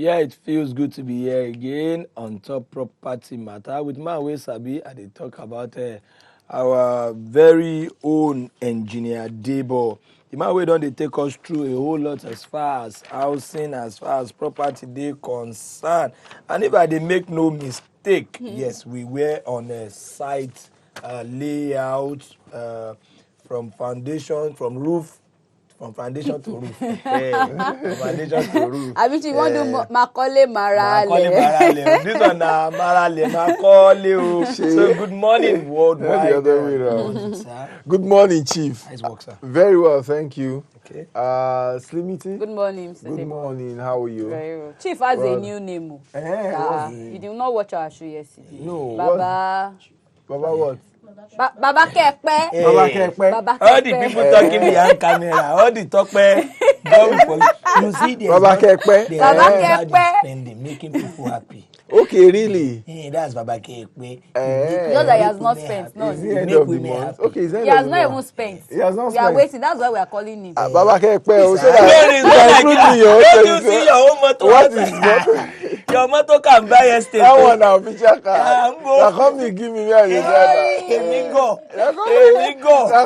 Yeah, it feels good to be here again on Top Property Matter with my way Sabi. I dey talk about our very own engineer Debo. The man wey don dey take us through a whole lot as far as housing, as far as property dey concerned. And if I dey make no mistake, yes, we were on a site layout from foundation, from foundation to roof. From foundation to roof. I mean, you want to do Macaulay Marale. This one na Marale, Macaulay. So good morning, worldwide. The other way around. Good morning, Chief. Nice work, sir. Very well, thank you. Okay. Slimity. Good morning, Mr. Good Debo. morning. How are you? Very well. Chief has a new name. You did not watch our show yesterday. No. Baba. Baba what? Baba Kepe. Hey. Baba Kepe. Baba Kepe. All the people talking behind camera, all the talk you see, there's Baba Kepe. There's Baba not Kepe. spending, making people happy. Okay, really? Hey, that's Baba Kepe. Just that he has not spent. No, Is the end of the month? Okay, is the end he of has the not even month? spent. He has not We are spent. waiting. That's why we are calling him. Baba Kepe. So Where is that? Don't you see that your own motor? what is what? Your motor can buy estate. That one now, picture card. Ambo. Now come me give me where you drive. Èmi go. Now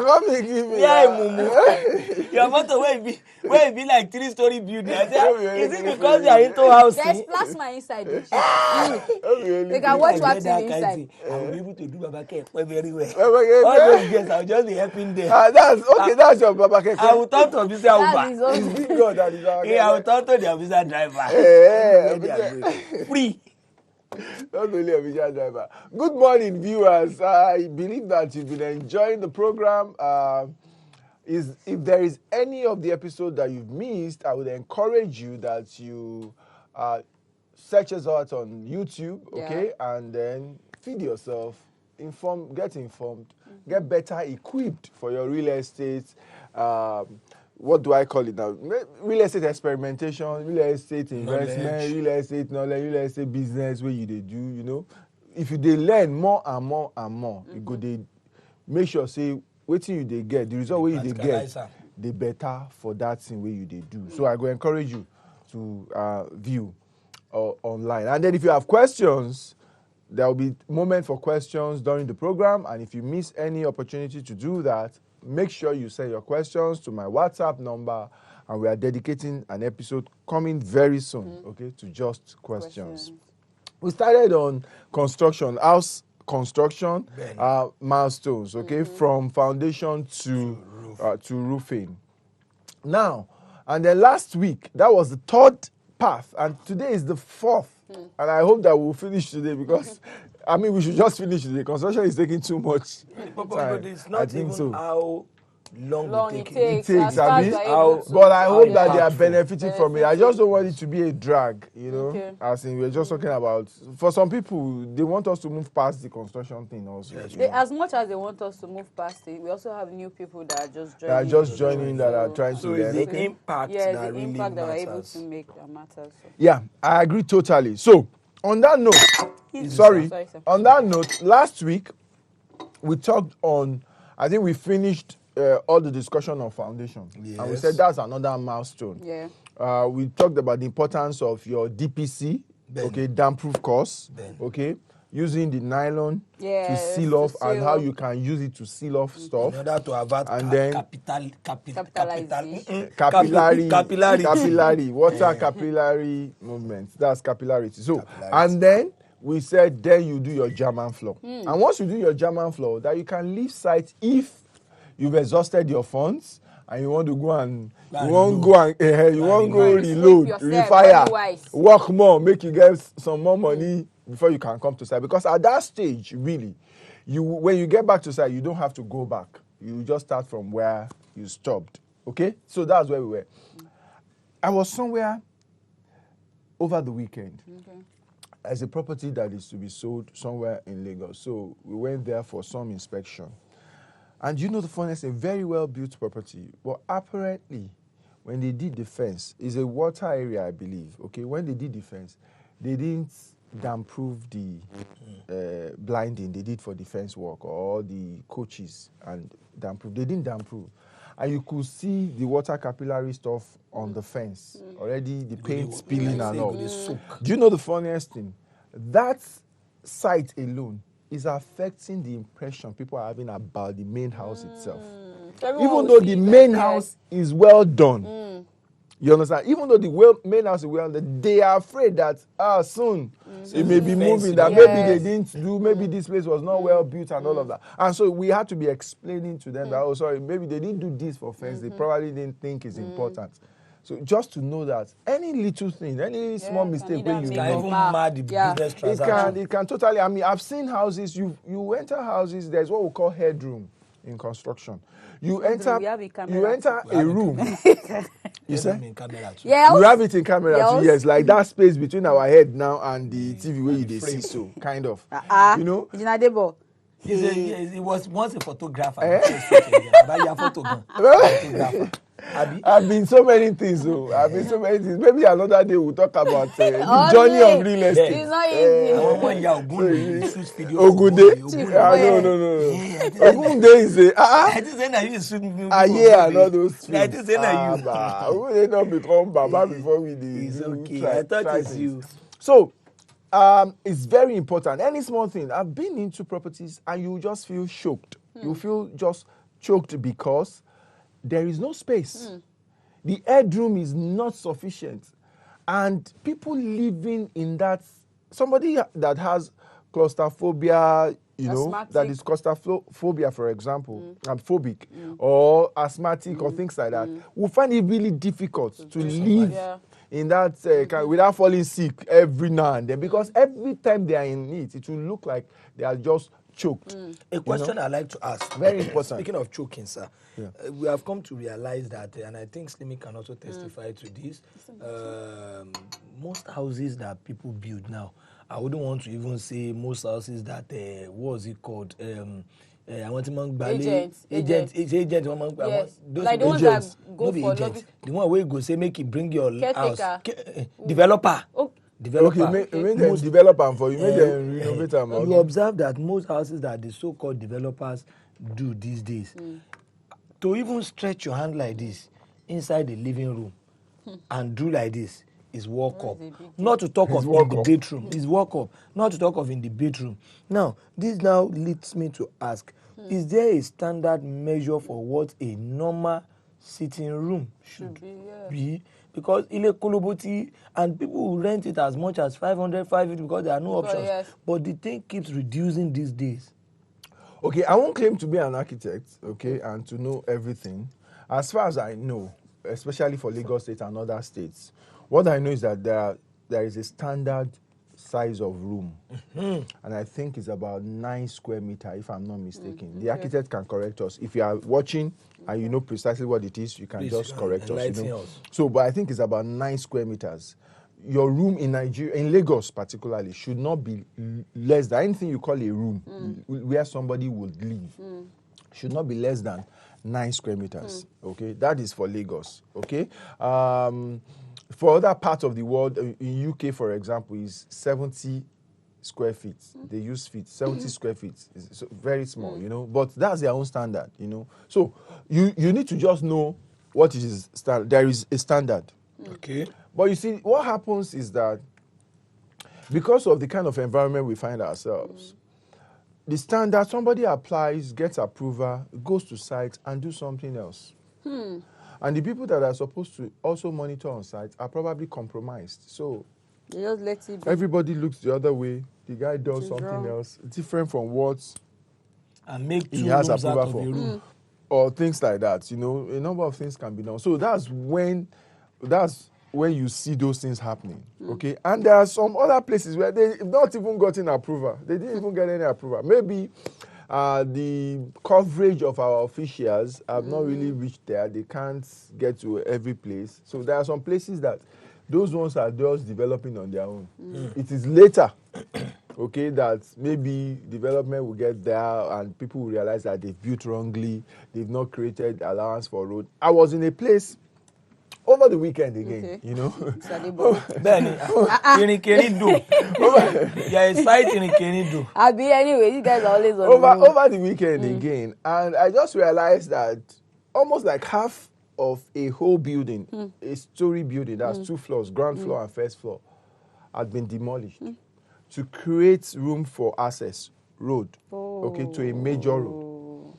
come me give me. Yeah, mumu. Your motor where it be like 3-story building. I say, is it because you are into housing? There's plasma inside. They can watch what's inside. I will be able to do Baba Kepe very well. Baba Kepe. All those guests, I'll just be helping them. That's okay. That's your Baba Kepe. I will talk to officer That is Uber. all. It's big God that is our Yeah, I will talk to the officer driver. Hey, Where they are going. Free. not only a visual driver. Good morning, viewers. I believe that you've been enjoying the program. If there is any of the episode that you've missed, I would encourage you that you search us out on YouTube, okay, and then feed yourself, get informed, get better equipped for your real estate. What do I call it now? Real estate experimentation, real estate investment, Knowledge. real estate knowledge, real estate business where you they do, you know. If you they learn more and more and more, you go they make sure say wetin you they get, the result where you they get, they better for that thing where you they do. So I go encourage you to view online. And then if you have questions, there will be moment for questions during the program. And if you miss any opportunity to do that, make sure you send your questions to my WhatsApp number, and we are dedicating an episode coming very soon, okay, to just questions. We started on construction, house construction, milestones, okay, from foundation to roofing. Now, and then last week, that was the third path, and today is the fourth. And I hope that we'll finish today because I mean, we should just finish today. Construction is taking too much time. But it's not even how long it it takes. takes, As Abi. far as you are able to- But I hope that they are impactful. benefiting from it. I just don't want it to be a drag, you know. Okay. As in, we're just talking about. For some people, they want us to move past the construction thing also. Yes, you know. As much as they want us to move past it, we also have new people that are just joining. They are just joining that are trying So to it's learn. the impact Yes, that the really impact that we're able matters. to make that matters. So. Yeah, I agree totally. So, on that note, Sorry, sir. on that note, last week we talked on. I think we finished all the discussion on foundation, and we Yes. said that's another milestone. Yeah. We talked about the importance of your DPC, okay, damp-proof course, okay, using the nylon to Yes, seal to off, and how seal. you can use it to seal off stuff. In order to avert And then capillary, water capillary movement. That's capillarity. So, and then we said, then you do your German floor. And once you do your German floor, that you can leave site if you've exhausted your funds and you want to go and reload, yourself, refire, money-wise. work more, make you get some more money before you can come to site. Because at that stage, really, when you get back to site, you don't have to go back. You just start from where you stopped. Okay? So that's where we were. I was somewhere over the weekend. Okay. As a property that is to be sold somewhere in Lagos. So we went there for some inspection. And you know the funniest, a very well-built property. But apparently, when they did the fence, it's a water area, I believe. Okay, when they did the fence, they didn't damp-proof the blinding they did for the fence work or the coaches and damp-proof. They didn't damp-proof. and you could see the water capillary stuff on the fence already, the paint spilling and all. Do you know the funniest thing? That site alone is affecting the impression people are having about the main house itself. Even though the main house is well done. You understand? Even though the main house is well done, they are afraid that soon it may be moving, that maybe they didn't do, maybe this place was not well built and all of that. And so we had to be explaining to them that, oh, sorry, maybe they didn't do this for fence. They probably didn't think it's important. So just to know that any little thing, any small mistake when you can even mad the business transaction. It can totally. I mean, I've seen houses. You enter houses. There's what we call headroom in construction. You enter a room. You say? Yeah. We have it in camera too. Yes, like that space between our head now and the TV where you see. So kind of. You know. He was once a photographer. Photographer. I've been so many things, though. I've been so many things. Maybe another day we'll talk about the journey of real estate. It's not easy. Ogunde. No. Ogunde is a and all those things. Ogunde not become Baba before we did. It's okay. I thought it's you. So, it's very important. Any small thing. I've been into properties and you just feel choked. You feel just choked because there is no space. The headroom is not sufficient. And people living in that, somebody that has claustrophobia, asthmatic. that is claustrophobia, for example, phobic, or asthmatic or things like that, will find it really difficult to live in that without falling sick every now and then, because every time they are in it, it will look like they are just choked. A question I'd like to ask. Very important. Speaking of choking, sir, we have come to realize that, and I think Slimmy can also testify to this, most houses that people build now, I wouldn't want to even say most houses that, what was it called? I want to agents. Yes. Those like the ones that go for agents. The one where you go say make you bring your house. Developer. Developer. Okay, make them develop them for you. Make them renovate them. You observe that most houses that the so-called developers do these days, to even stretch your hand like this inside the living room and do like this is walk up. Not to talk of in the bedroom. Is walk up. Not to talk of in the bedroom. Now, this now leads me to ask, is there a standard measure for what a normal sitting room should be? Because ile koloboti and people will rent it as much as 500, 550 because there are no options. Yes. But the thing keeps reducing these days. Okay, I won't claim to be an architect, okay, and to know everything. As far as I know, especially for Lagos State and other states, what I know is that there is a standard size of room, and I think it's about 9 square meters, if I'm not mistaken. The architect can correct us. If you are watching and you know precisely what it is, you can just correct us. So, but I think it's about 9 square meters. Your room in Nigeria, in Lagos particularly, should not be less than anything you call a room where somebody would live. Should not be less than 9 square meters. Okay, that is for Lagos. Okay. For other parts of the world, in UK, for example, is 70 square feet. They use feet, 70 square feet. It's very small, but that's their own standard, So you need to just know what is standard. There is a standard. Okay. But you see, what happens is that because of the kind of environment we find ourselves, the standard, somebody applies, gets approval, goes to site and do something else. And the people that are supposed to also monitor on site are probably compromised. So they just let it be. Everybody looks the other way. The guy does something else different from what and make he has approval for. Or things like that. A number of things can be done. So that's when you see those things happening. Okay? And there are some other places where they've not even gotten approval. They didn't even get any approval. Maybe the coverage of our officials have not really reached there. They can't get to every place. So there are some places that those ones are just developing on their own. It is later, okay, that maybe development will get there and people will realize that they've built wrongly. They've not created allowance for road. I was in a place over the weekend again, Benny, yeah, it's fight in Kenido. I'll be anyway. You guys are always on over the weekend again, and I just realized that almost like half of a whole building, a story building, that's 2 floors, ground floor and first floor, had been demolished to create room for access, road, okay, to a major road.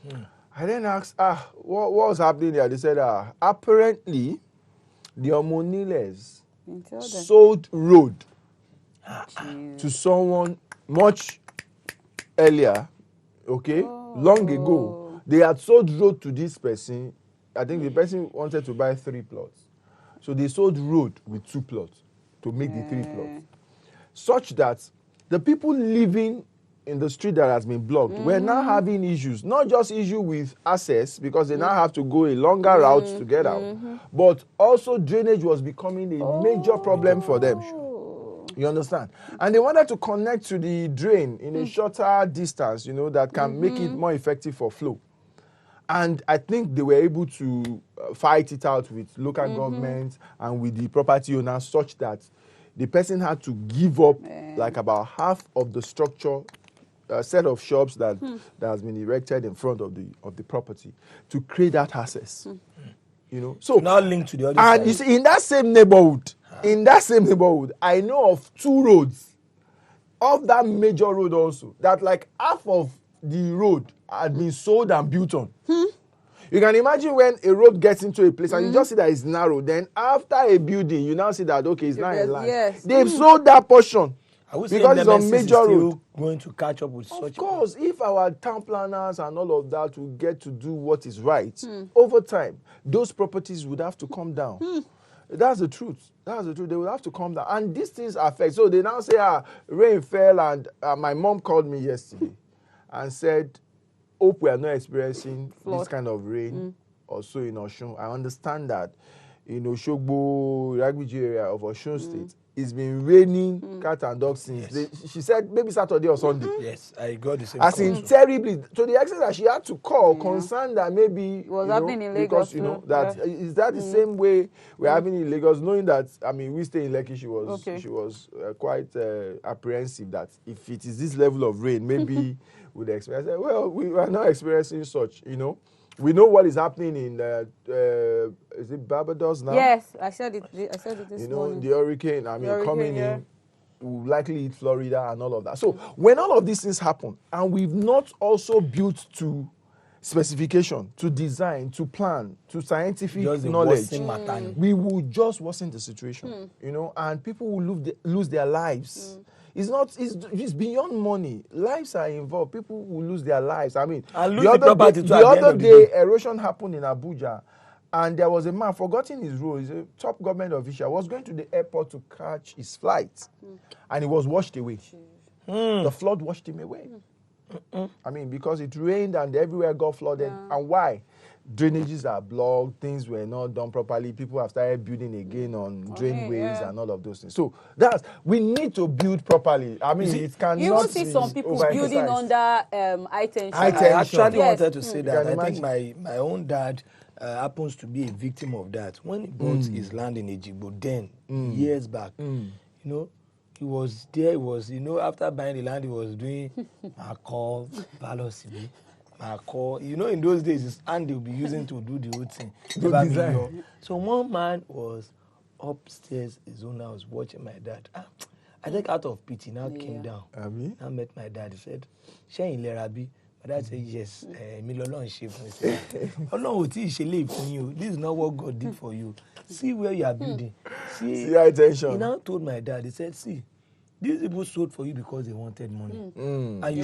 I then asked, what was happening there? They said, apparently, the Omoniles sold road to someone much earlier, okay, long ago. They had sold road to this person. I think the person wanted to buy 3 plots. So they sold road with 2 plots to make the 3 plots. Such that the people living in the street that has been blocked were now having issues. Not just issue with access, because they now have to go a longer route to get out, but also drainage was becoming a major problem for them. You understand? And they wanted to connect to the drain in a shorter distance, you know, that can make it more effective for flow. And I think they were able to fight it out with local government and with the property owners, such that the person had to give up like about half of the structure, set of shops that has been erected in front of the property to create that access. You know, so now linked to the other and side. you see, in that same neighborhood, I know of 2 roads of that major road also, that like half of the road had been sold and built on. You can imagine when a road gets into a place and you just see that it's narrow, then after a building, you now see that, okay, it's not in line. Yes. They've sold that portion Because it's on major road. Going to catch up with such. Of course, if our town planners and all of that will get to do what is right, over time, those properties would have to come down. That's the truth. That's the truth. They will have to come down. And these things affect. So they now say, rain fell, and my mom called me yesterday and said, hope we are not experiencing this kind of rain also in Osun. I understand that in Oshogbo, Iragbiji area of Osun State, it's been raining cat and dog since. She said maybe Saturday or Sunday. Yes, I got the same. As in terribly, to the extent that she had to call, concerned that maybe it was happening in Lagos. Because is that the same way we're having in Lagos? Knowing that, I mean, we stay in Lekki, she was quite apprehensive that if it is this level of rain, maybe we'd experience. I said, well, we are not experiencing such, you know. We know what is happening in is it Barbados now? Yes, I said it this morning. You know, the hurricane, coming in will likely hit Florida and all of that. So when all of these things happen and we've not also built to specification, to design, to plan, to scientific knowledge, we will just worsen the situation, you know, and people will lose their lives. It's beyond money. Lives are involved. People will lose their lives. I mean, the other day, erosion happened in Abuja, and there was a man, forgotten his role, he's a top government official, was going to the airport to catch his flight, and he was washed away. The flood washed him away. I mean, because it rained and everywhere got flooded. And why? Drainages are blocked, things were not done properly, people have started building again on drainways and all of those things. So we need to build properly. I mean, it cannot be You will see some people building under high tension. I actually wanted to say that. I think my own dad happens to be a victim of that. When he bought his land in Ejigbo, then, years back, you know, he was there, you know, after buying the land, he was doing Marco, Valosibi. You know, in those days, his hand they'll be using to do the whole thing. So one man was upstairs, his own house, watching my dad. I think out of pity, now came down. I met my dad. He said, "Shey Lerabi." My dad said, "Yes, me lolong shape." He said, "This is not what God did for you. See where you are building. See attention." He now told my dad, he said, "See, these people sold for you because they wanted money. And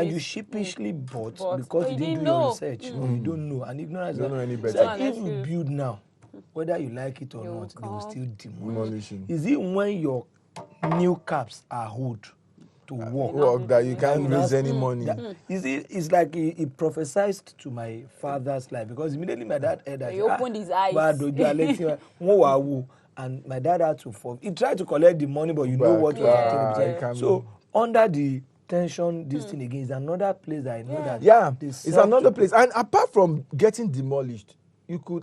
you sheepishly bought because you didn't do your research. You don't know. And ignorance. You don't know any better. So if you build now, whether you like it or not, they will still demolish. Is it when your new caps are old to work that you can't lose any money? It's like he prophesied to my father's life, because immediately my dad heard that. He opened his eyes. And my dad had to he tried to collect the money, but you know what was happening. So under the tension, this thing again is another place that I know that. Yeah, it's another place. And apart from getting demolished,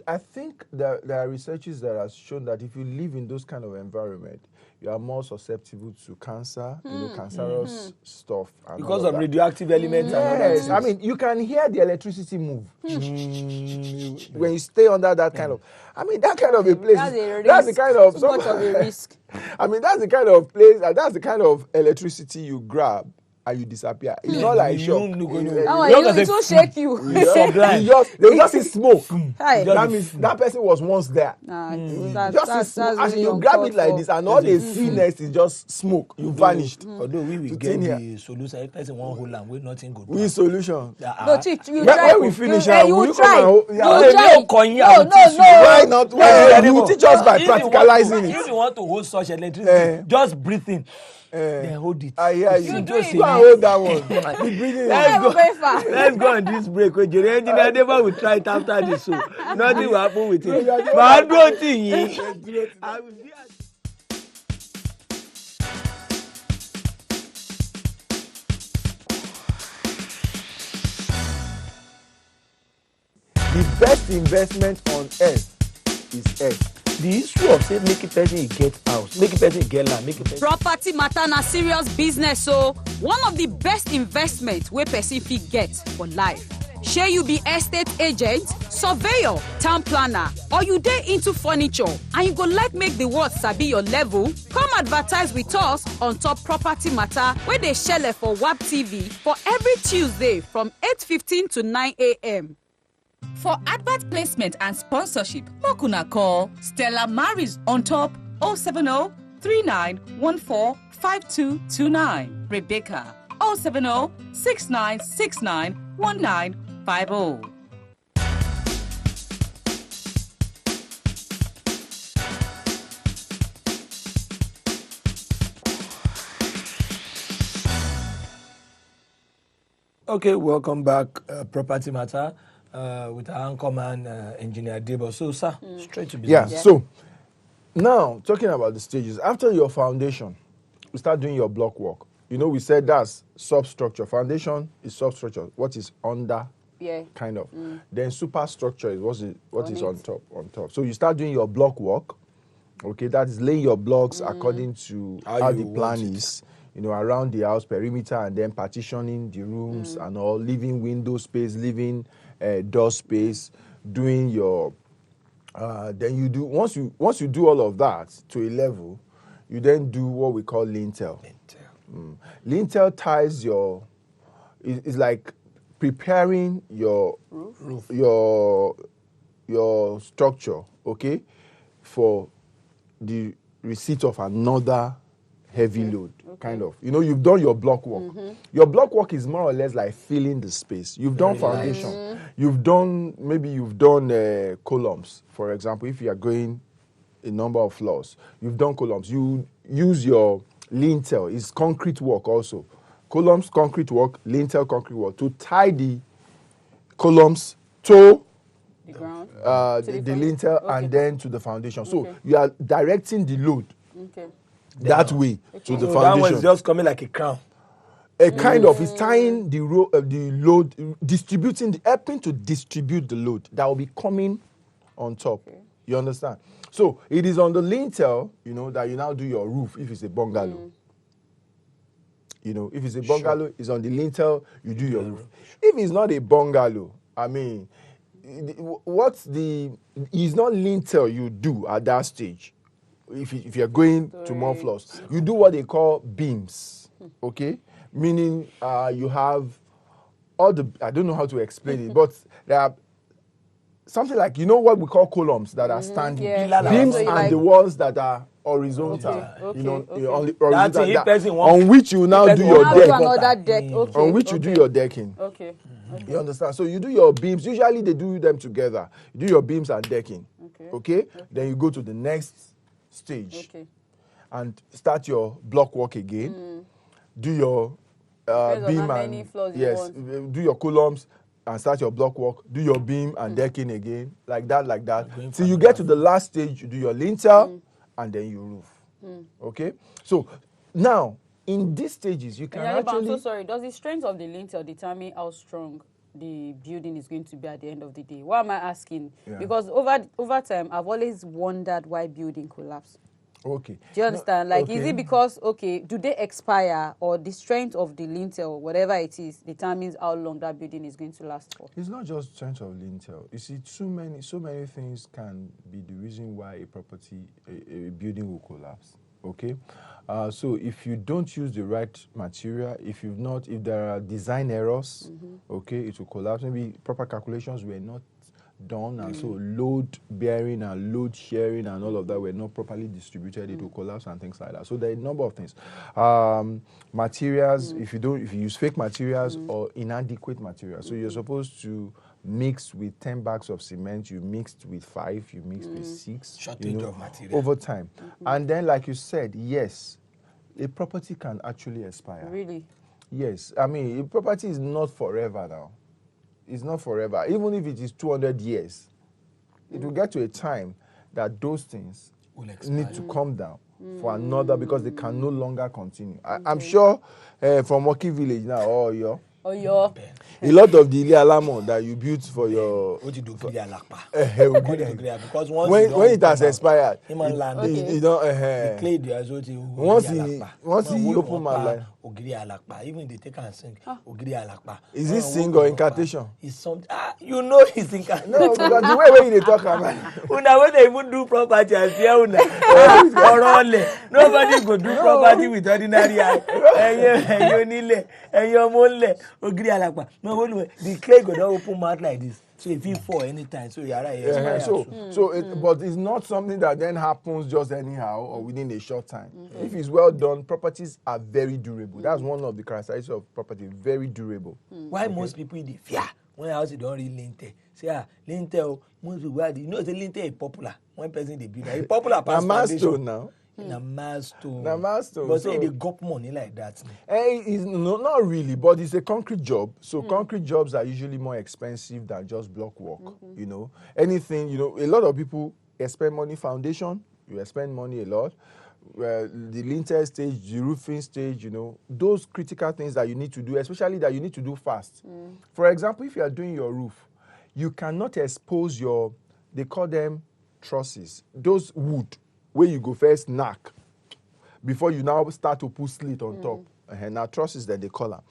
I think that there are researches that have shown that if you live in those kind of environment, you are more susceptible to cancer, cancerous stuff. And because all of that. radioactive elements and other Yes, things. I mean, you can hear the electricity move when you stay under that kind of. I mean, that kind of a place. That's the kind of too much of a risk. I mean, that's the kind of place. That's the kind of electricity you grab and you disappear. It's not like shock. It will shake you. They just see smoke. Hey. That means that person was once there. That's As really you grab it like uncalled this, and all they see next is just smoke. You vanished. Although we will get the solution. If person one hold and we nothing good. We solution. No, you try. When we finish, you try. No. Why not? You will teach us by practicalizing If it. you want to hold such electricity, just breathe in. Then hold it. I hear you. You do Just it. go and hold that one. Be breathing. Let's go on this break. The engineer never will try it after this show. Nothing will happen with it. But I don't think I will be at The best investment on earth is earth. the issue of say make a person get house, make a person get land, make a person. Property matter na serious business, so one of the best investments wey person fit get for life. Shey you be estate agent, surveyor, town planner, or you dey into furniture and you go like make the world sabi your level, come advertise with us on top property matter wey dey shele for WAP TV for every Tuesday from 8:15 to 9 a.m. For advert placement and sponsorship, make una call Stella Maris on top 070 3914 5229. Rebecca 070 6969 1950. Okay, welcome back. Property matter with our anchorman, engineer Debo. So, sir, straight to business. Yeah. So now talking about the stages. After your foundation, you start doing your block work. You know, we said that's substructure. Foundation is substructure. What is under? Yeah. Kind of. Then superstructure is what is on top. On top. So you start doing your block work. Okay, that is laying your blocks according to how the plan is. You know, around the house perimeter, and then partitioning the rooms and all, leaving window space, leaving door space, doing your. Then you do once you do all of that to a level, you then do what we call lintel. Lintel ties your. It's like preparing your roof. your structure, okay, for the receipt of another heavy load, kind of. You know, you've done your block work. Your block work is more or less like filling the space. You've done foundation. You've done columns, for example. If you are going a number of floors, you've done columns. You use your lintel. It's concrete work also. Columns, concrete work, lintel, concrete work, to tie the columns to The ground. the lintel and then to the foundation. So you are directing the load that way to the So foundation. that one is just coming like a crown. A kind of is tying the load, helping to distribute the load that will be coming on top. You understand? So it is on the lintel, you know, that you now do your roof if it's a bungalow. You know, if it's a bungalow, it's on the lintel, you do your roof. If it's not a bungalow, I mean, it's not lintel you do at that stage. If you're going to more floors, you do what they call beams, okay? Meaning you have all the, I don't know how to explain it, but there are something like, you know what we call columns that are standing, beams So and the walls that are horizontal, you know, on the horizontal, on which you now do your deck. On which you do your decking. Okay. You understand? So you do your beams. Usually they do them together. You do your beams and decking. Okay? Then you go to the next stage and start your block work again. Do your beam and do your columns and start your block work. Do your beam and decking again, like that. Till you get to the last stage, you do your lintel and then you roof. Okay? So now in these stages, you can actually. I'm so sorry. Does the strength of the lintel determine how strong the building is going to be at the end of the day. Why am I asking? Yeah. Because over time, I've always wondered why building collapse. Okay. Do you understand? Like, is okay. it because, okay, do they expire, or the strength of the lintel, whatever it is, determines how long that building is going to last for? It's not just strength of lintel. You see, so many things can be the reason why a property, a building will collapse. Okay, so if you don't use the right material, if there are design errors, okay, it will collapse. Maybe proper calculations were not done, and so load bearing and load sharing and all of that were not properly distributed, it will collapse and things like that. So there are a number of things. Materials, if you use fake materials or inadequate materials, so you're supposed to mix with 10 bags of cement, you mixed with 5, you mixed with 6. Shortage of material. Over time. And then, like you said, yes, a property can actually expire. Really? Yes. I mean, a property is not forever now. It's not forever. Even if it is 200 years, it will get to a time that those things need to come down for another, because they can no longer continue. I'm sure from Moki Village now, Oh, yeah. a lot of the Ile Alamo that you built for your... What you do, because once when it has expired, human land, you don't... the clay they are once he open my line... Ogiri Alakpa, even they take and sing Ogiri Alakpa. Is it sing or incantation? It's something. You know it's incantation. No, because the way they talk about when they even do property as here, nobody go do property with ordinary eye. Ogiri Alakpa. No, the clay go don't open mouth like this. So if you fall anytime, so you're right. But it's not something that then happens just anyhow or within a short time. If it's well done, properties are very durable. That's one of the characteristics of property, very durable. Why most people they fear when house don't read lintel? Say lintel, most people the lintel is popular. One person they build it popular past milestone now. Na milestone. But But say they got money like that. It's not really, but it's a concrete job. So concrete jobs are usually more expensive than just block work. You know, anything. You know, a lot of people spend money foundation. You spend money a lot. The lintel stage, the roofing stage. You know, those critical things that you need to do, especially that you need to do fast. For example, if you are doing your roof, you cannot expose your. They call them trusses. Those wood. Where you go first knack before you now start to put slit on top. Now trusses that they call them.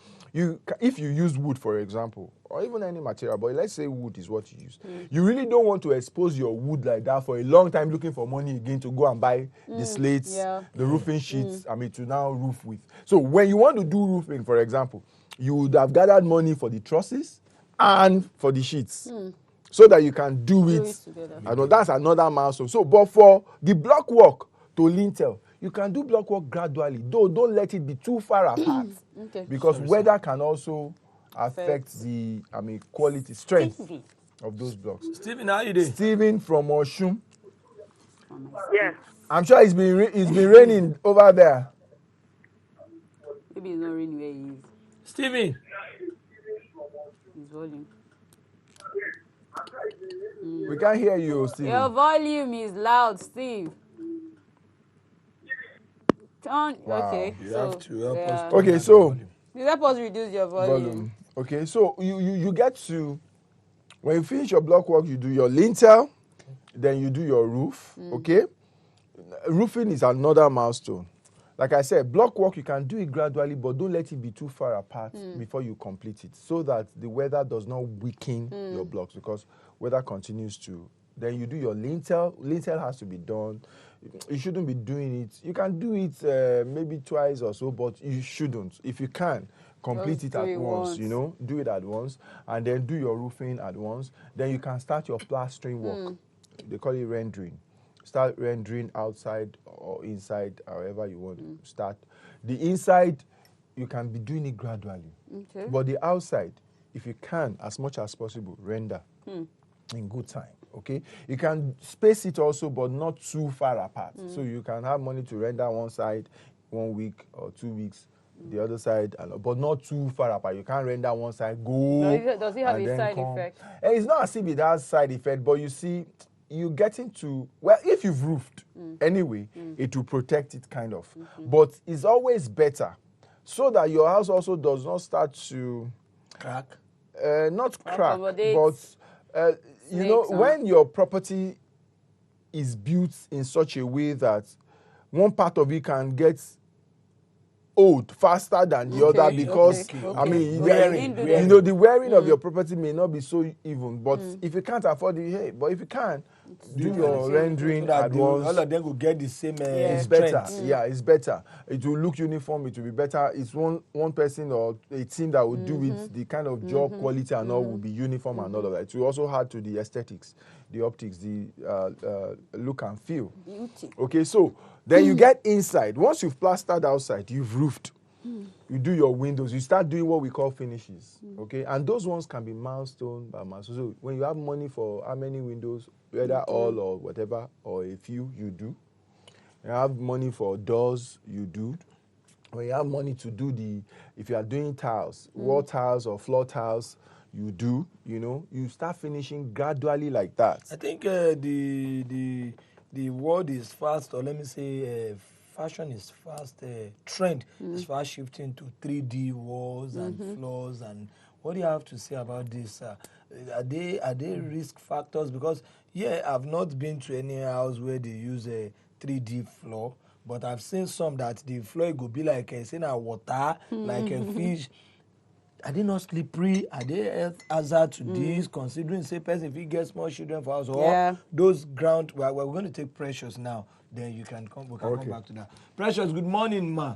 If you use wood, for example, or even any material, but let's say wood is what you use. You really don't want to expose your wood like that for a long time looking for money again to go and buy the slates, the roofing sheets, to now roof with. So when you want to do roofing, for example, you would have gathered money for the trusses and for the sheets. So that you can do it together. I know that's another milestone. So, but for the block work to lintel, you can do block work gradually. Though, don't let it be too far apart. Because weather can also affect the, quality, strength of those blocks. Stephen, how you doing? Stephen from Oshun. Yes. I'm sure it's been raining over there. Maybe it's not raining where he is. Stephen. His volume. We can't hear you, Steve. Your volume is loud, Steve. Turn. Wow. Okay. You have to help us. Okay, so you help us reduce your volume. Okay, so you get to, when you finish your block work, you do your lintel, then you do your roof. Okay, roofing is another milestone. Like I said, block work, you can do it gradually, but don't let it be too far apart before you complete it, so that the weather does not weaken your blocks, because weather continues to. Then you do your lintel. Lintel has to be done. You shouldn't be doing it. You can do it maybe twice or so, but you shouldn't. If you can, complete it at once, do it at once, and then do your roofing at once. Then you can start your plastering work. They call it rendering. Start rendering outside or inside, however you want to start. The inside, you can be doing it gradually. Okay. But the outside, if you can, as much as possible, render in good time. Okay? You can space it also, but not too far apart. So you can have money to render one side 1 week or 2 weeks, the other side, but not too far apart. You can't render one side, go. Does it have a side effect? It's not as if it has side effect, but you see, you get into, well, if you've roofed anyway, it will protect it kind of. But it's always better so that your house also does not start to crack. not crack, Accommodate but you know, snakes, huh? when your property is built in such a way that one part of it can get old faster than the other, because I mean, Wearing. you know, the wearing of your property may not be so even, but if you can't afford it, hey, but if you can, do your rendering So that at once. all of them will get the same It's better. strength. Yeah, it's better. It will look uniform. It will be better. It's one person or a team that will do it. The kind of job quality and all will be uniform and all of that. It will also add to the aesthetics, the optics, the look and feel. Beauty. Okay, so then you get inside. Once you've plastered outside, you've roofed. You do your windows. You start doing what we call finishes. Okay, and those ones can be milestone by milestone. So when you have money for how many windows, whether all or whatever, or a few, you do. You have money for doors, you do. When you have money to do if you are doing tiles, wall tiles or floor tiles, you do. You know, you start finishing gradually like that. I think the world is fast, or let me say, fashion is fast. Trend is fast shifting to 3D walls and floors. And what do you have to say about this? Are they risk factors? Because I've not been to any house where they use a 3D floor, but I've seen some that the floor could be like a water, like a fish. Are they not slippery? Are they health hazard to this? Considering, say, person if he gets small children for house, or those ground. We're going to take Precious now. Then you can come. We can come back to that. Precious, good morning, ma.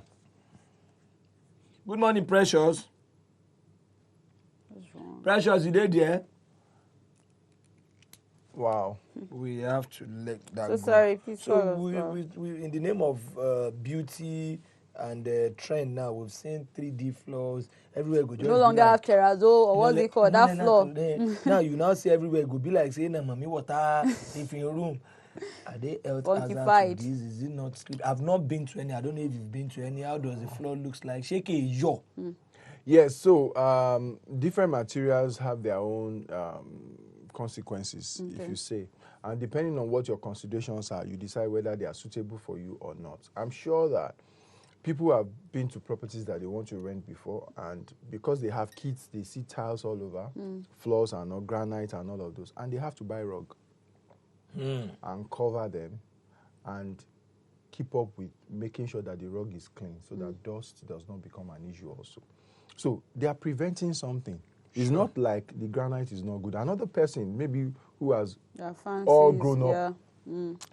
Good morning, Precious. What's wrong? Precious, you there? Wow. We have to let that So go. sorry, please So follow us, we, bro. in the name of beauty and trend now, we've seen 3D floors everywhere. Go just No be longer like, have terrazzo or what's it called? That floor. Now you now see everywhere go be like saying, "Mommy, water if in your room." Are they health hazard Funkified. to this? Is it not sleep? I've not been to any. I don't know if you've been to any. How does the floor looks like? Shake it, yo. Yes, so different materials have their own consequences, if you say. And depending on what your considerations are, you decide whether they are suitable for you or not. I'm sure that people have been to properties that they want to rent before, and because they have kids, they see tiles all over, floors and all, granite and all of those, and they have to buy rug and cover them and keep up with making sure that the rug is clean so that dust does not become an issue also. So they are preventing something. It's not like the granite is not good. Another person, maybe who has all grown up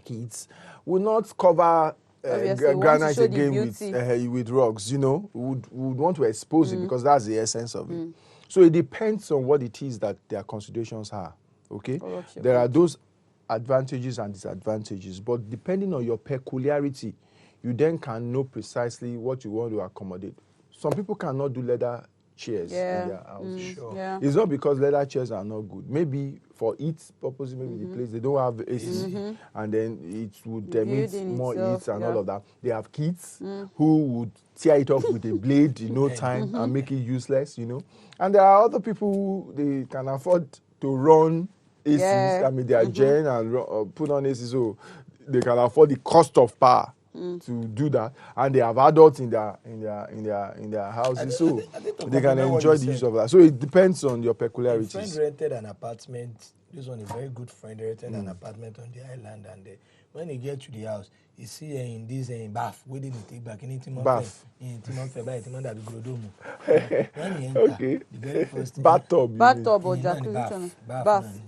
kids, will not cover granite again with rugs, you know, would want to expose it because that's the essence of it. So it depends on what it is that their considerations are, okay? There are those advantages and disadvantages, but depending on your peculiarity, you then can know precisely what you want to accommodate. Some people cannot do leather chairs in their house. It's not because leather chairs are not good. Maybe for heat purposes, maybe the place they don't have AC, and then it would emit more heat and all of that. They have kids who would tear it off with a blade in no time and make it useless, you know. And there are other people who they can afford to run ACs. I mean, they are gen and put on AC, so they can afford the cost of power to do that, and they have adults in their houses, so they can enjoy the use of that. So it depends on your peculiarities. A friend rented an apartment. This one, a very good friend, rented an apartment on the island, and when he get to the house, he see in this bath. Where did he take back? Bath. When he enter, the very first thing, Bathtub or jacuzzi. Bath.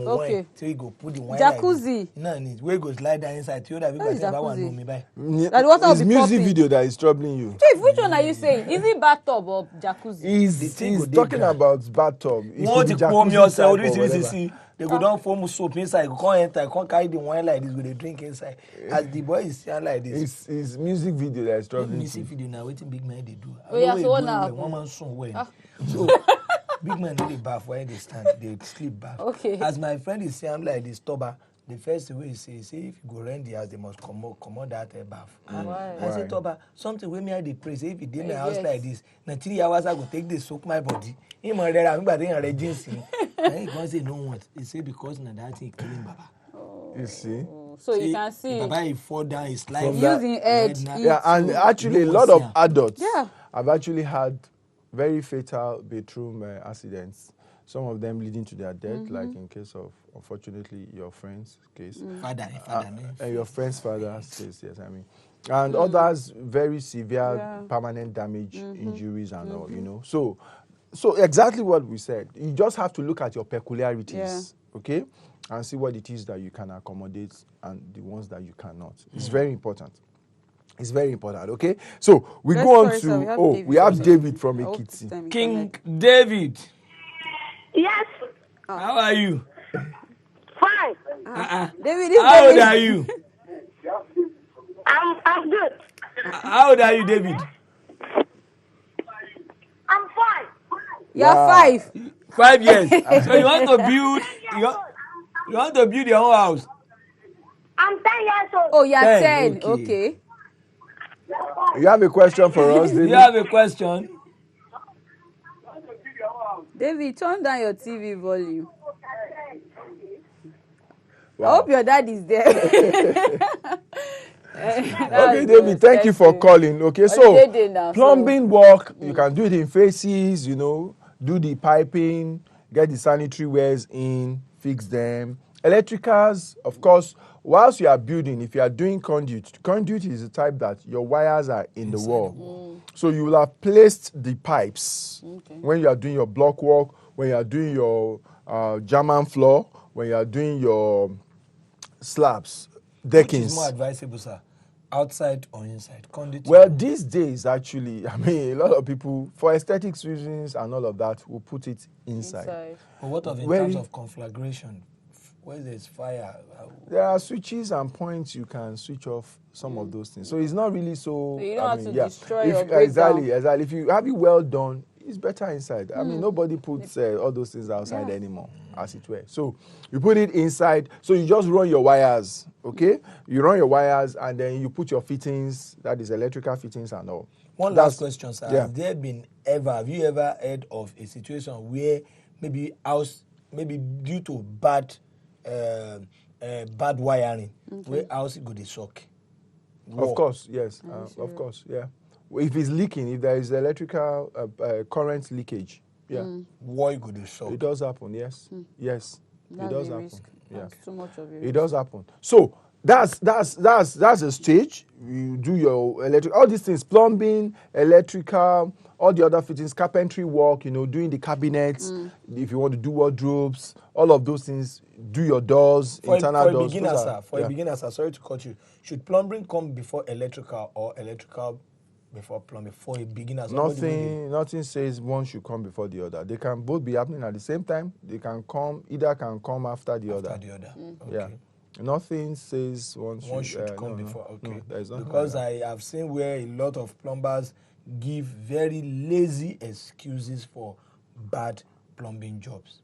Okay. So he go put the wine Jacuzzi. Like where goes lie down inside. What is jacuzzi? That water will it's be music popping. video that is troubling you. Chief, which one are you saying? Is it bathtub or jacuzzi? He's talking about bathtub. It want could to be form jacuzzi yourself, type or whatever. they go down form soap inside, you can't enter, you can't carry the wine like this, go they drink inside. As the boy is saying like this. It's music video that is troubling Music you. video now, waiting big man they do. Oh, yeah, so what now? One man soon well. So big man no dey bath when they stand, they sleep bath. Okay. As my friend is saying like this, Toba, the first way he say if you go rent the house, they must come out that bath. I say, Toba, something wey me I dey pray, say if you dey my house like this, na 3 hours I go take this soak my body. He might read am, but they are jeans. Then he come say no want. He say because na that thing killing Baba. You see? So you can see Baba he fall down, he slide. using edge. Yeah, and actually a lot of adults Yeah. have actually had very fatal bedroom accidents. Some of them leading to their death, like in case of, unfortunately, your friend's case. And your friend's father's case, yes, I mean. And others, very severe permanent damage, injuries and all, you know. So exactly what we said. You just have to look at your peculiarities, okay? And see what it is that you can accommodate and the ones that you cannot. It's very important. It's very important, okay? So we go on to, we have David from Ekiti. King David. Yes. How are you? Fine. David, How old are you? I'm good. How old are you, David? I'm fine. You're 5. 5 years. So you want to build you want to build your own house? I'm 10 years old. Oh, you're 10, 10. Okay. You have a question for us, Do David? you have a question? David, turn down your TV volume. Wow. I hope your dad is there. Okay, David, thank you for calling. Okay, so plumbing work, you can do it in phases, you know, do the piping, get the sanitary wares in, fix them. Electricals, of course, whilst you are building, if you are doing conduit is the type that your wires are in the wall. So you will have placed the pipes when you are doing your block work, when you are doing your German floor, when you are doing your slabs, deckings. Which is more advisable, sir? Outside or inside? Conduit? Well, these days, actually, I mean, a lot of people, for aesthetics reasons and all of that, will put it inside. But what of in terms of conflagration? Where there's fire? There are switches and points you can switch off some of those things. So it's not really so. So you don't have to destroy if, or break exactly, down. exactly. If you have it well done, it's better inside. I mean, nobody puts all those things outside anymore, as it were. So you put it inside. So you just run your wires, okay? You run your wires and then you put your fittings, that is electrical fittings and all. One last question, sir. Have have you ever heard of a situation where maybe due to bad wiring, where house go dey shock? Of course, yes. Of course, yeah. If it's leaking, if there is electrical current leakage, why go dey shock? It does happen, yes. Yes, That's it does a happen. risk. Yeah. That's too much of a It risk. does happen. So that's a stage. You do your electric, all these things, plumbing, electrical, all the other fittings, carpentry work, you know, doing the cabinets, if you want to do wardrobes, all of those things, do your doors, internal doors. For a beginner, sir, sorry to cut you. Should plumbing come before electrical or electrical before plumbing for a beginner? Nothing says one should come before the other. They can both be happening at the same time. Either can come after the other. Okay. Yeah. Nothing says one should come before. Okay. No, there is nothing because like I have seen where a lot of plumbers give very lazy excuses for bad plumbing jobs.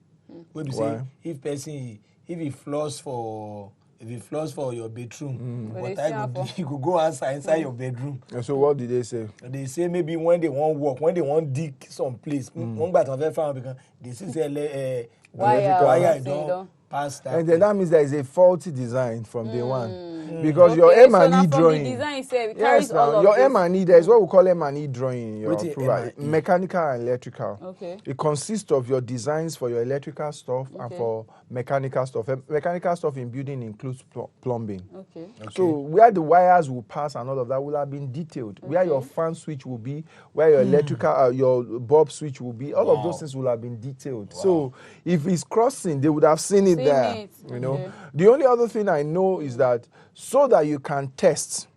Where we say if he floors for your bedroom, what I go do, you could go inside your bedroom. And so what did they say? They say maybe when they want work, when they want dig some place, one by because they say wire don't pass that. And then that means there is a faulty design from day one. Because your M&E drawing. The design itself, it Yes, carries all of your this. M&E, there is what we call M&E drawing in your approval. M&E? Mechanical and electrical. Okay. It consists of your designs for your electrical stuff and for mechanical stuff. Mechanical stuff in building includes plumbing. Okay. So where the wires will pass and all of that will have been detailed. Where your fan switch will be, where your electrical, your bulb switch will be, all of those things will have been detailed. So if it's crossing, they would have seen it there. You know. The only other thing I know is that so that you can test,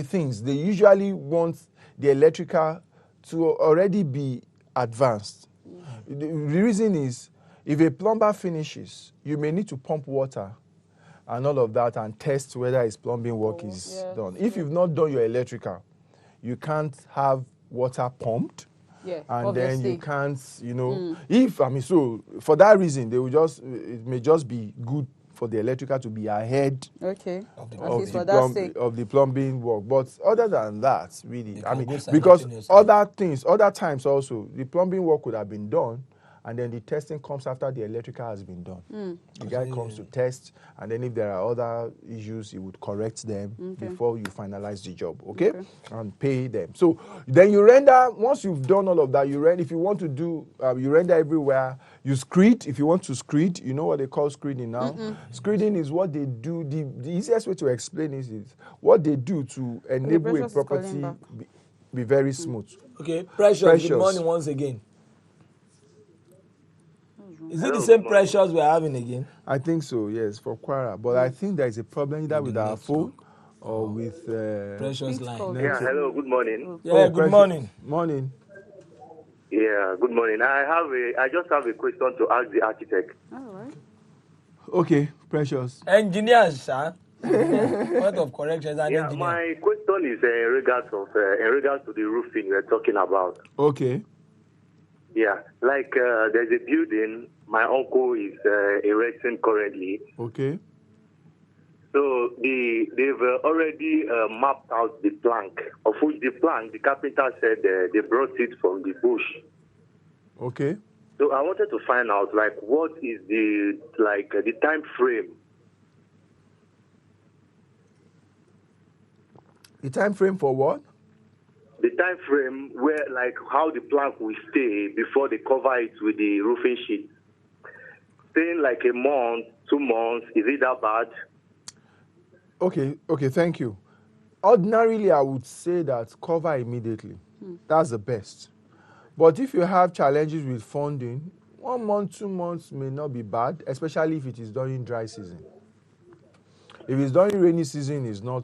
things, they usually want the electrical to already be advanced. The reason is, if a plumber finishes, you may need to pump water and all of that and test whether his plumbing work is done. If you've not done your electrical, you can't have water pumped. Yeah, and obviously. then you can't, so for that reason, it may just be good for the electrical to be ahead of the plumbing work. But other than that, really, because other times also, the plumbing work could have been done and then the testing comes after the electrical has been done. The guy comes to test, and then if there are other issues, he would correct them before you finalize the job, okay? And pay them. So then you render, once you've done all of that, you render, if you want to do, you render everywhere, you screed, if you want to screed, you know what they call screeding now? Screeding is what they do, the easiest way to explain is what they do to enable a property be very smooth. Okay, Precious, good morning once again. Is it the same Precious we're having again? I think so, yes, for Kwara. But I think there is a problem either with our phone or with Precious line. Yeah, hello, good morning. Yeah, good morning. Morning. Yeah, good morning. I just have a question to ask the architect. All right. Okay, Precious. Engineers, sir. Point of correction is an Yeah, engineer. my question is in regards to the roofing we're talking about. Okay. Yeah, like there's a building my uncle is erecting currently. Okay. So they've already mapped out the plank, of which the plank, the carpenter said they brought it from the bush. Okay. So I wanted to find out, like, what is the time frame? The time frame for what? The time frame where, like, how the plank will stay before they cover it with the roofing sheet. Staying like a month, 2 months, is it that bad? Okay, thank you. Ordinarily, I would say that cover immediately. That's the best. But if you have challenges with funding, 1 month, 2 months may not be bad, especially if it is during dry season. If it's during rainy season, it's not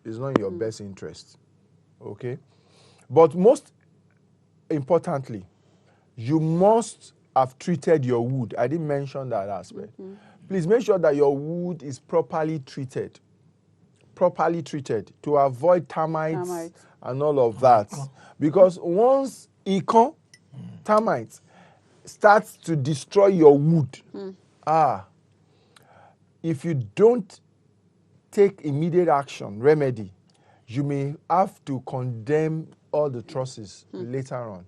in your best interest. Okay? But most importantly, you must have treated your wood. I didn't mention that aspect. Please make sure that your wood is properly treated to avoid termites and all of that. Because once termites starts to destroy your wood, if you don't take immediate action, remedy, you may have to condemn all the trusses later on.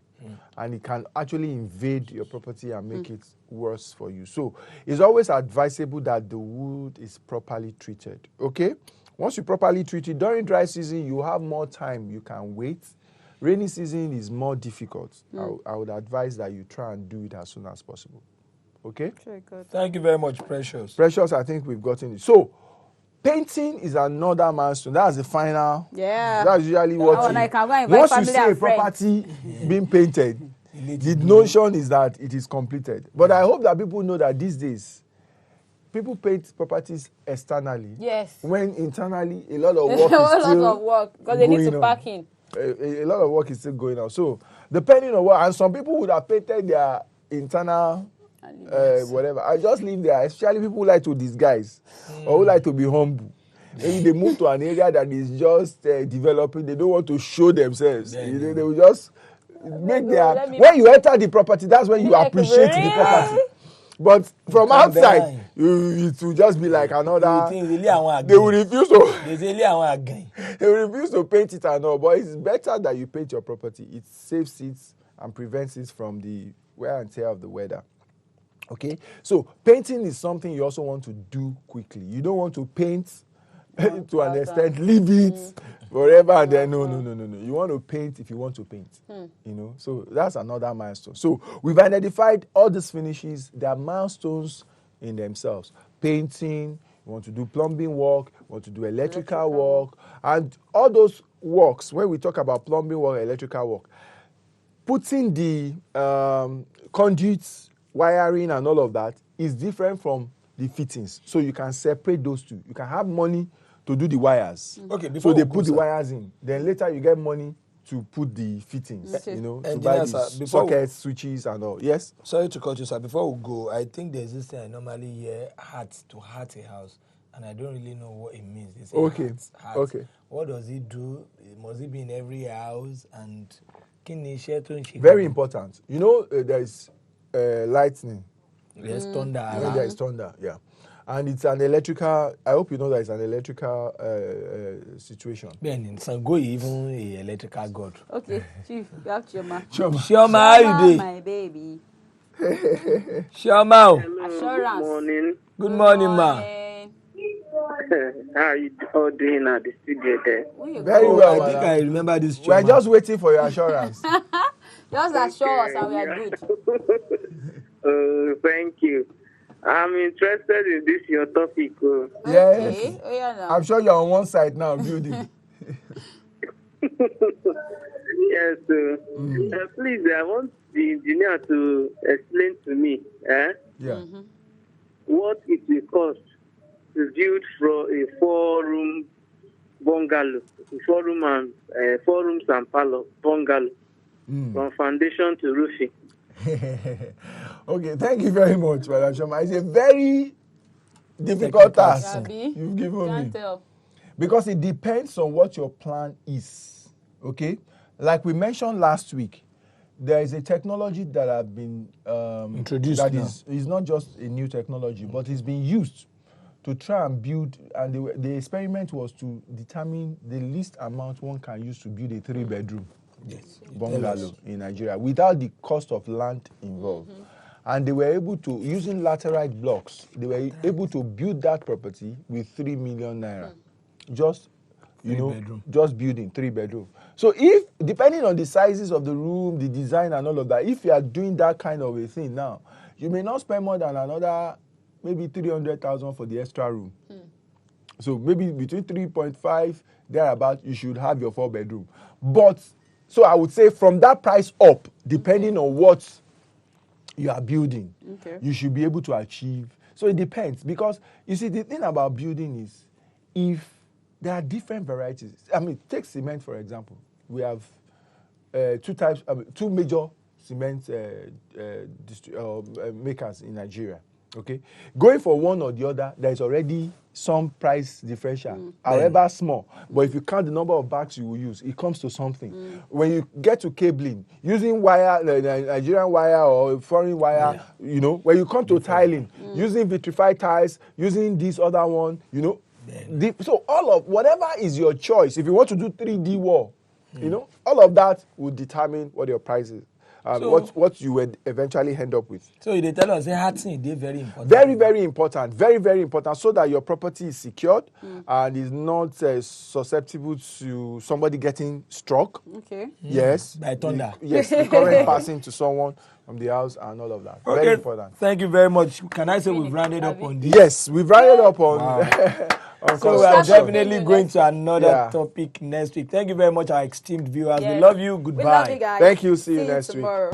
And it can actually invade your property and make it worse for you. So it's always advisable that the wood is properly treated, okay? Once you properly treat it, during dry season, you have more time. You can wait. Rainy season is more difficult. I would advise that you try and do it as soon as possible, okay? Very good. Thank you very much, Precious. Precious, I think we've gotten it. So painting is another milestone. That's the final. Yeah. That's usually what I can go invite once you family see a and friends. property being painted, the notion is that it is completed. But I hope that people know that these days, people paint properties externally. Yes. When internally, a lot of work is A lot still of work because they need to going pack on. in. A lot of work is still going on. So depending on what, and some people would have painted their internal whatever. I just leave there. Especially people who like to disguise or who like to be humble. Maybe they move to an area that is just developing. They don't want to show themselves. They will just make their. When you enter the property, that's when you appreciate the property. But from outside, it will just be like another. They will refuse to. They will refuse to paint it and all. But it's better that you paint your property. It saves it and prevents it from the wear and tear of the weather. Okay, so painting is something you also want to do quickly. You don't want to paint to an extent, leave it forever, and then no. You want to paint if you want to paint. So that's another milestone. So we've identified all these finishes. They are milestones in themselves. Painting, you want to do plumbing work, you want to do electrical work, and all those works. When we talk about plumbing work, electrical work, putting the conduits, wiring and all of that is different from the fittings. So you can separate those two. You can have money to do the wires. Okay, so they put the wires in. Then later you get money to put the fittings, to buy the sockets, switches and all. Yes? Sorry to cut you, sir. Before we go, I think there's this thing I normally hear, heart to heart a house. And I don't really know what it means. They say heart. Okay. What does it do? Must it be in every house? And very important. There is lightning. There's thunder. When there is thunder, yeah. And it's an electrical, I hope you know that it's an electrical situation. Ben, so go even a electrical god. Okay, Chief, you have Chioma. Chioma, how you doing? My baby. Shama. Assurance. Good morning. Good morning, ma. How are you all doing at the studio there? Very Oh, well, I think madam. I remember this. We're Choma. just waiting for your assurance. Just assure us and we are good. Thank you. I'm interested in this your topic. Yes. Okay. Oh, yeah, now. I'm sure you're on one side now building. Yes. Please, I want the engineer to explain to me Yeah. what it will cost to build from a four-room bungalow, four rooms and parlor bungalow, from foundation to roofing. Okay, thank you very much, Madam Shoma. It's a very difficult task Abi, you've given can't me. tell. Because it depends on what your plan is. Okay? Like we mentioned last week, there is a technology that have been Introduced that now. is not just a new technology, but it's been used to try and build, and the experiment was to determine the least amount one can use to build a 3-bedroom bungalow in Nigeria without the cost of land involved. And they were able to, using laterite blocks, they were able to build that property with 3 million naira. Just, just building 3-bedroom. So if, depending on the sizes of the room, the design and all of that, if you are doing that kind of a thing now, you may not spend more than another, maybe 300,000 for the extra room. So maybe between 3.5, thereabout, you should have your 4-bedroom. But, so I would say from that price up, depending on what you are building, you should be able to achieve. So it depends, because you see, the thing about building is, if there are different varieties. I mean, take cement, for example. We have two major cement makers in Nigeria. Okay, going for one or the other, there is already some price differential, however small. But if you count the number of bags you will use, it comes to something. When you get to cabling, using wire, Nigerian wire or foreign wire, when you come to tiling, using vitrified tiles, using this other one, so all of whatever is your choice. If you want to do 3D wall, all of that will determine what your price is. What you would eventually end up with. So they tell us hatching is very important. Very, very important. Very, very important, so that your property is secured and is not susceptible to somebody getting struck. Okay. Yes. By thunder. The current passing to someone from the house and all of that. Okay. Very important. Thank you very much. Can I say we've rounded up on this? Yes, we've rounded up on. on So we are construction. definitely going to another topic next week. Thank you very much, our esteemed viewers. Yeah. We love you. We Goodbye. love you guys. Thank you. See you See you next week. tomorrow.